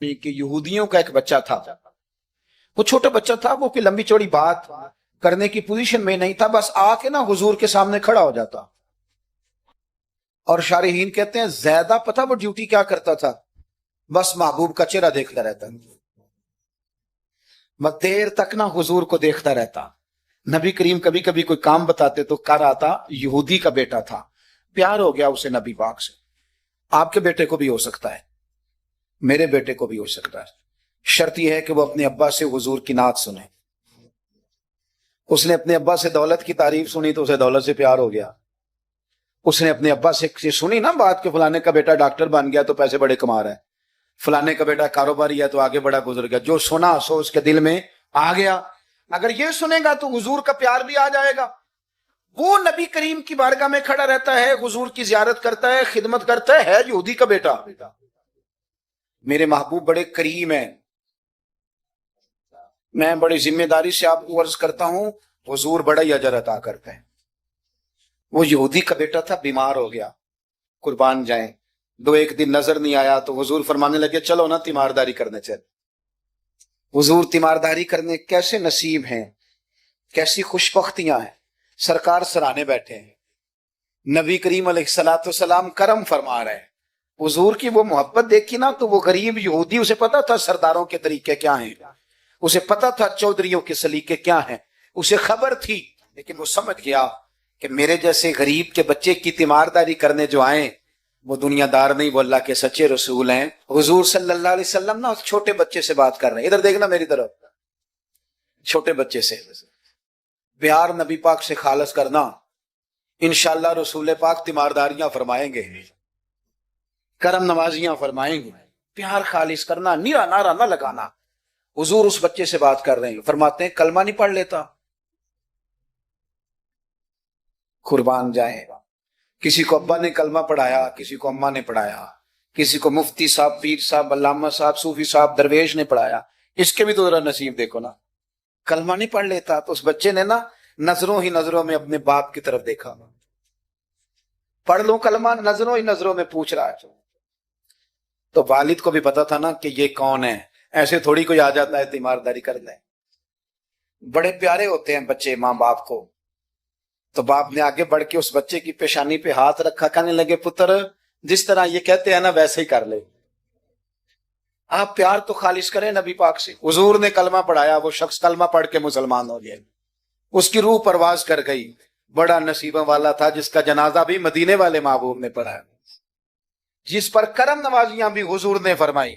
کہ یہودیوں کا ایک بچہ تھا، وہ چھوٹا بچہ تھا، وہ کوئی لمبی چوڑی بات کرنے کی پوزیشن میں نہیں تھا، بس آ کے نا حضور کے سامنے کھڑا ہو جاتا. اور شارحین کہتے ہیں زیادہ پتہ وہ ڈیوٹی کیا کرتا تھا، بس محبوب کا چہرہ دیکھتا رہتا، بس دیر تک نا حضور کو دیکھتا رہتا. نبی کریم کبھی کبھی کوئی کام بتاتے تو کر آتا، یہودی کا بیٹا تھا، پیار ہو گیا اسے نبی پاک سے. آپ کے بیٹے کو بھی ہو سکتا ہے، میرے بیٹے کو بھی ہو سکتا ہے. شرط یہ ہے کہ وہ اپنے ابا سے حضور کی نعت سنے. اس نے اپنے ابا سے دولت کی تعریف سنی تو اسے دولت سے پیار ہو گیا. اس نے اپنے ابا سے سنی نا بات کہ فلانے کا بیٹا ڈاکٹر بن گیا تو پیسے بڑے کما رہا ہے، فلانے کا بیٹا کاروباری ہے تو آگے بڑا گزر گیا. جو سنا سو اس کے دل میں آ گیا. اگر یہ سنے گا تو حضور کا پیار بھی آ جائے گا. وہ نبی کریم کی بارگاہ میں کھڑا رہتا ہے، حضور کی زیارت کرتا ہے، خدمت کرتا ہے یہودی کا بیٹا. میرے محبوب بڑے کریم ہیں. میں بڑی ذمہ داری سے آپ کو عرض کرتا ہوں، حضور بڑا ہی اجر عطا کرتے ہیں. وہ یہودی کا بیٹا تھا، بیمار ہو گیا، قربان جائیں. ایک دن نظر نہیں آیا تو حضور فرمانے لگے چلو نا تیمارداری کرنے چل. حضور تیمارداری کرنے کیسے نصیب ہیں، کیسی خوش بختیاں ہیں. سرکار سرانے بیٹھے ہیں، نبی کریم علیہ الصلوۃ والسلام کرم فرما رہے ہیں. حضور کی وہ محبت دیکھی نا تو وہ غریب یہودی، اسے پتا تھا سرداروں کے طریقے کیا ہیں، اسے پتا تھا چودھریوں کے سلیقے کیا ہیں، اسے خبر تھی. لیکن وہ سمجھ گیا کہ میرے جیسے غریب کے بچے کی تیمارداری کرنے جو آئیں وہ دنیا دار نہیں، وہ اللہ کے سچے رسول ہیں. حضور صلی اللہ علیہ وسلم نا اس چھوٹے بچے سے بات کر رہے ہیں. ادھر دیکھنا میری طرف، چھوٹے بچے سے. پیار نبی پاک سے خالص کرنا، انشاءاللہ رسول پاک تیمارداریاں فرمائیں گے، کرم نوازیاں فرمائیں گے. پیار خالص کرنا، نیرا نعرہ نہ لگانا. حضور اس بچے سے بات کر رہے ہیں، فرماتے ہیں کلمہ نہیں پڑھ لیتا. قربان جائیں، کسی کو ابا نے کلمہ پڑھایا، کسی کو اماں نے پڑھایا، کسی کو مفتی صاحب، پیر صاحب، علامہ صاحب، صوفی صاحب، درویش نے پڑھایا. اس کے بھی تو ذرا نصیب دیکھو نا. کلمہ نہیں پڑھ لیتا تو اس بچے نے نا نظروں ہی نظروں میں اپنے باپ کی طرف دیکھا. پڑھ لوں کلمہ، نظروں ہی نظروں میں پوچھ رہا ہے. تو والد کو بھی پتا تھا نا کہ یہ کون ہے، ایسے تھوڑی کوئی آ جاتا ہے تیمارداری کر لے. بڑے پیارے ہوتے ہیں بچے ماں باپ کو. تو باپ نے آگے بڑھ کے اس بچے کی پیشانی پہ ہاتھ رکھا، کہنے لگے پتر جس طرح یہ کہتے ہیں نا ویسے ہی کر لے. آپ پیار تو خالص کریں نبی پاک سے. حضور نے کلمہ پڑھایا، وہ شخص کلمہ پڑھ کے مسلمان ہو گیا، اس کی روح پرواز کر گئی. بڑا نصیبہ والا تھا جس کا جنازہ بھی مدینے والے محبوب نے پڑھا، جس پر کرم نوازیاں بھی حضور نے فرمائی.